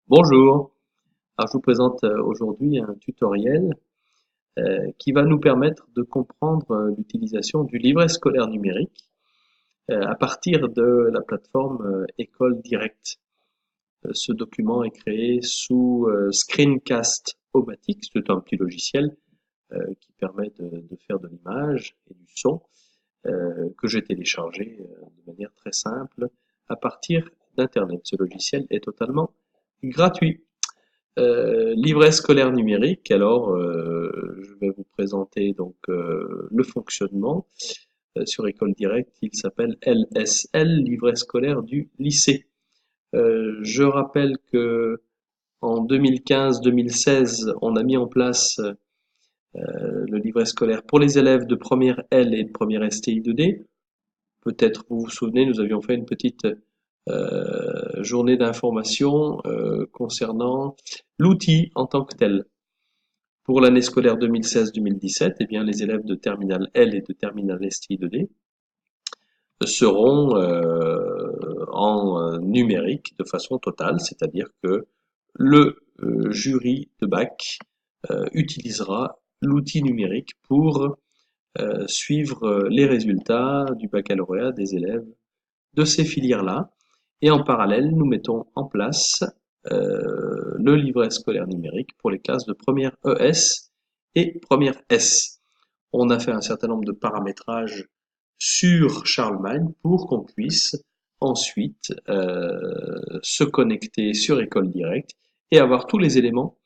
Bonjour, alors je vous présente aujourd'hui un tutoriel qui va nous permettre de comprendre l'utilisation du livret scolaire numérique à partir de la plateforme École Directe. Ce document est créé sous Screencast-O-Matic, c'est un petit logiciel qui permet de faire de l'image et du son que j'ai téléchargé de manière très simple à partir d'Internet. Ce logiciel est totalement gratuit. Livret scolaire numérique, alors je vais vous présenter donc le fonctionnement sur École Directe. Il s'appelle LSL, livret scolaire du lycée. Je rappelle que en 2015-2016, on a mis en place le livret scolaire pour les élèves de première L et de première STI 2D. Peut-être vous vous souvenez, nous avions fait une petite journée d'information concernant l'outil en tant que tel. Pour l'année scolaire 2016-2017, eh bien, les élèves de terminale L et de terminale STI 2D seront en numérique de façon totale, c'est-à-dire que le jury de bac utilisera l'outil numérique pour suivre les résultats du baccalauréat des élèves de ces filières-là. Et en parallèle, nous mettons en place le livret scolaire numérique pour les classes de première ES et première S. On a fait un certain nombre de paramétrages sur Charlemagne pour qu'on puisse ensuite se connecter sur École Directe et avoir tous les éléments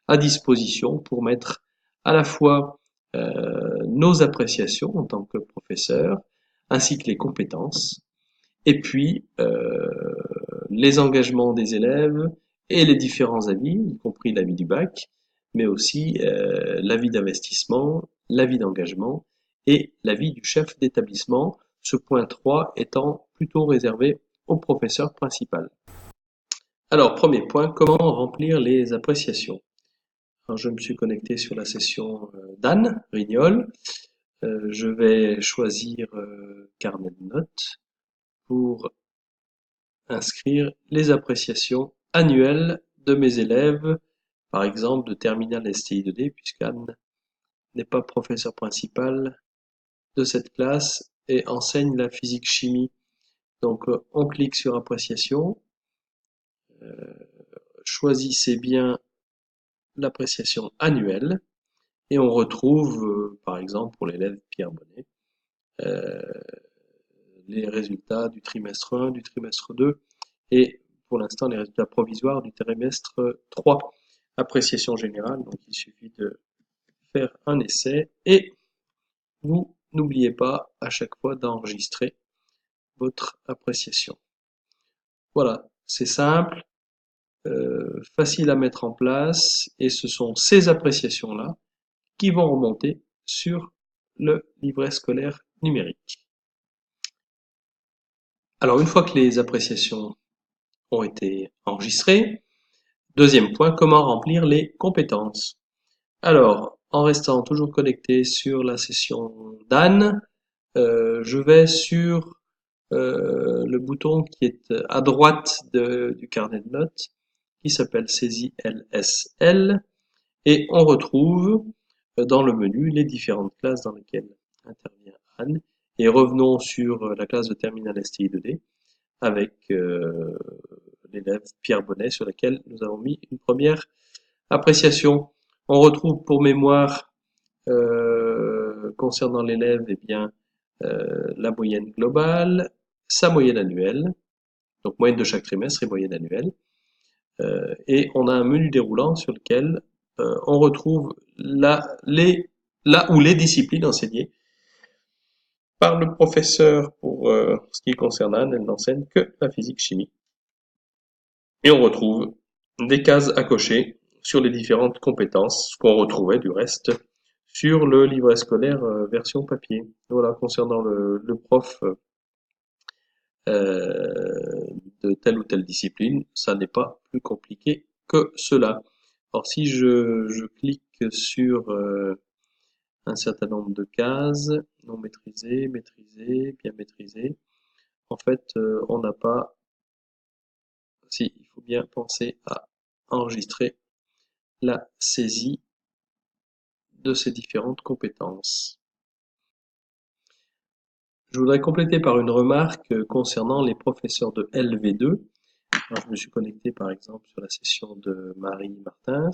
à disposition pour mettre à la fois nos appréciations en tant que professeur, ainsi que les compétences, et puis les engagements des élèves et les différents avis, y compris l'avis du bac, mais aussi l'avis d'investissement, l'avis d'engagement et l'avis du chef d'établissement, ce point 3 étant plutôt réservé au professeur principal. Alors, premier point, comment remplir les appréciations? Alors, je me suis connecté sur la session d'Anne Rignol. Je vais choisir carnet de notes pour inscrire les appréciations annuelles de mes élèves, par exemple de terminale STI 2D, puisqu'Anne n'est pas professeur principal de cette classe et enseigne la physique-chimie. Donc on clique sur appréciation, choisissez bien l'appréciation annuelle et on retrouve, par exemple pour l'élève Pierre Bonnet, euh, les résultats du trimestre 1, du trimestre 2 et pour l'instant les résultats provisoires du trimestre 3. Appréciation générale, donc il suffit de faire un essai et vous n'oubliez pas à chaque fois d'enregistrer votre appréciation. Voilà, c'est simple, facile à mettre en place et ce sont ces appréciations-là qui vont remonter sur le livret scolaire numérique. Alors une fois que les appréciations ont été enregistrées, deuxième point, comment remplir les compétences? Alors, en restant toujours connecté sur la session d'Anne, je vais sur le bouton qui est à droite du carnet de notes, qui s'appelle Saisie LSL, et on retrouve dans le menu les différentes classes dans lesquelles intervient Anne. Et revenons sur la classe de terminale STI 2D avec l'élève Pierre Bonnet sur laquelle nous avons mis une première appréciation. On retrouve pour mémoire concernant l'élève eh bien la moyenne globale, sa moyenne annuelle, donc moyenne de chaque trimestre et moyenne annuelle. Et on a un menu déroulant sur lequel on retrouve là où les disciplines enseignées par le professeur pour ce qui concerne Anne, elle n'enseigne que la physique-chimie. Et on retrouve des cases à cocher sur les différentes compétences, ce qu'on retrouvait du reste sur le livret scolaire version papier. Voilà, concernant le prof de telle ou telle discipline, ça n'est pas plus compliqué que cela. Alors si je clique sur un certain nombre de cases, non maîtrisé, maîtrisé, bien maîtrisé, en fait on n'a pas, si il faut bien penser à enregistrer la saisie de ces différentes compétences. Je voudrais compléter par une remarque concernant les professeurs de LV2. Alors, je me suis connecté par exemple sur la session de Marie Martins.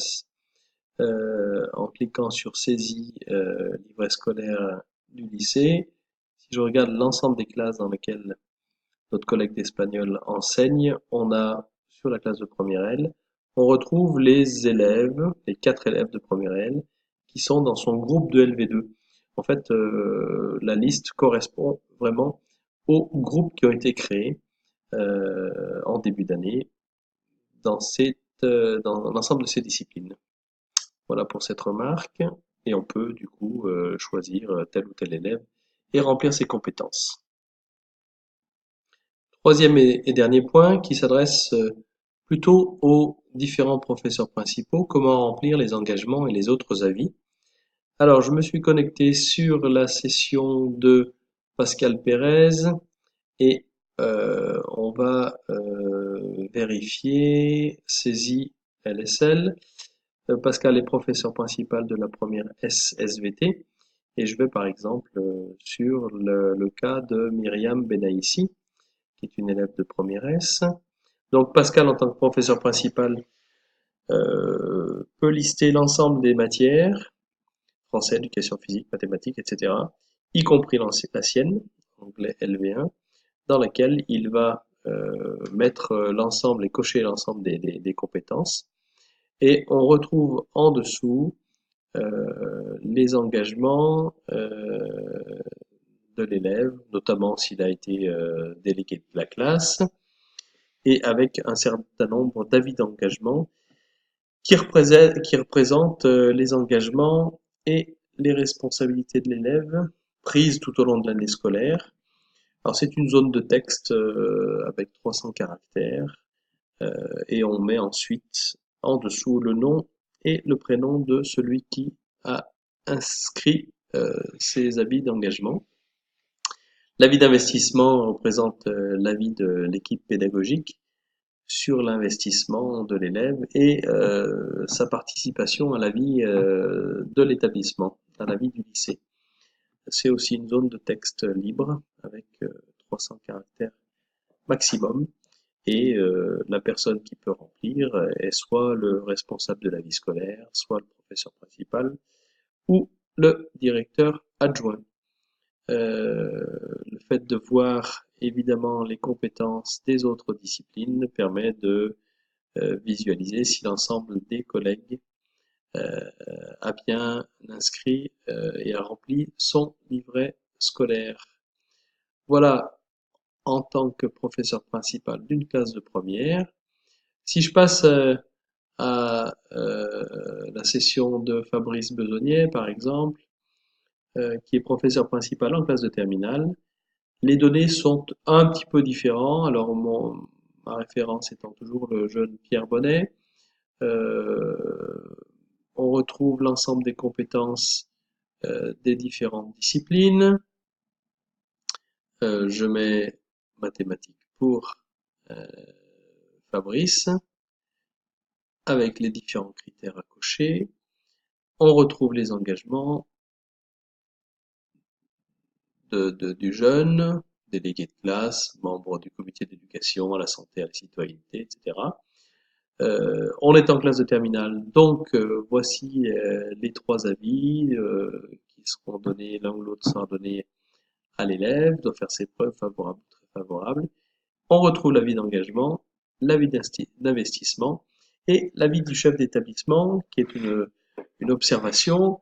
En cliquant sur saisie livret scolaire du lycée, si je regarde l'ensemble des classes dans lesquelles notre collègue d'espagnol enseigne, on a sur la classe de première L, on retrouve les élèves, les 4 élèves de première L, qui sont dans son groupe de LV2. En fait, la liste correspond vraiment aux groupes qui ont été créés en début d'année dans l'ensemble de ces disciplines. Voilà pour cette remarque. Et on peut du coup choisir tel ou tel élève et remplir ses compétences. Troisième et dernier point qui s'adresse plutôt aux différents professeurs principaux, comment remplir les engagements et les autres avis. Alors, je me suis connecté sur la session de Pascal Pérez et on va vérifier saisie LSL. Pascal est professeur principal de la première SSVT et je vais par exemple sur le cas de Myriam Benaïssi, qui est une élève de première S. Donc Pascal, en tant que professeur principal, peut lister l'ensemble des matières, français, éducation physique, mathématiques, etc., y compris la sienne, anglais LV1, dans laquelle il va mettre l'ensemble et cocher l'ensemble des compétences. Et on retrouve en dessous les engagements de l'élève, notamment s'il a été délégué de la classe, et avec un certain nombre d'avis d'engagement qui représentent les engagements et les responsabilités de l'élève prises tout au long de l'année scolaire. Alors c'est une zone de texte avec 300 caractères et on met ensuite en dessous le nom et le prénom de celui qui a inscrit ses avis d'engagement. L'avis d'investissement représente l'avis de l'équipe pédagogique sur l'investissement de l'élève et sa participation à la vie de l'établissement, à la vie du lycée. C'est aussi une zone de texte libre avec 300 caractères maximum et la personne qui peut remplir est soit le responsable de la vie scolaire, soit le professeur principal ou le directeur adjoint. Le fait de voir évidemment les compétences des autres disciplines permet de visualiser si l'ensemble des collègues a bien inscrit et a rempli son livret scolaire. Voilà en tant que professeur principal d'une classe de première. Si je passe à la session de Fabrice Besonnier, par exemple, qui est professeur principal en classe de terminale, les données sont un petit peu différentes. Alors, ma référence étant toujours le jeune Pierre Bonnet. On retrouve l'ensemble des compétences des différentes disciplines. Je mets mathématiques pour Fabrice, avec les différents critères à cocher. On retrouve les engagements du jeune, délégué de classe, membre du comité d'éducation à la santé, à la citoyenneté, etc. On est en classe de terminale, donc voici les 3 avis qui seront donnés, l'un ou l'autre sera donné à l'élève, doit faire ses preuves favorables ou très favorables. On retrouve l'avis d'engagement, l'avis d'investissement et l'avis du chef d'établissement qui est une observation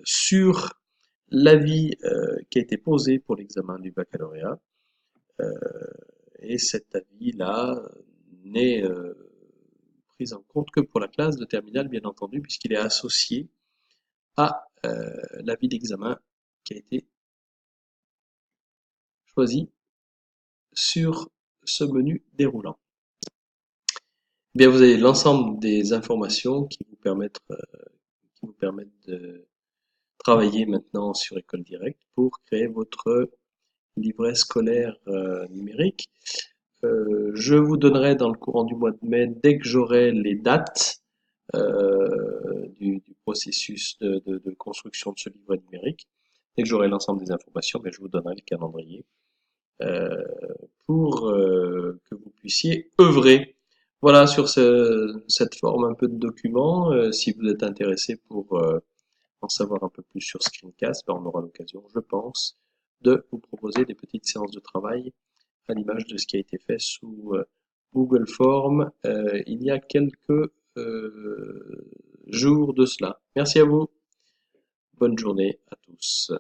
sur l'avis qui a été posé pour l'examen du baccalauréat. Et cet avis-là n'est pris en compte que pour la classe de terminale, bien entendu, puisqu'il est associé à l'avis d'examen qui a été choisi sur ce menu déroulant. Bien, vous avez l'ensemble des informations qui vous permettent de travailler maintenant sur École Directe pour créer votre livret scolaire numérique. Je vous donnerai dans le courant du mois de mai, dès que j'aurai les dates du processus de construction de ce livret numérique, dès que j'aurai l'ensemble des informations, mais je vous donnerai le calendrier euh, pour que vous puissiez œuvrer. Voilà sur cette forme un peu de document. Si vous êtes intéressé pour en savoir un peu plus sur Screencast, ben on aura l'occasion, je pense, de vous proposer des petites séances de travail à l'image de ce qui a été fait sous Google Forms il y a quelques jours de cela. Merci à vous. Bonne journée à tous.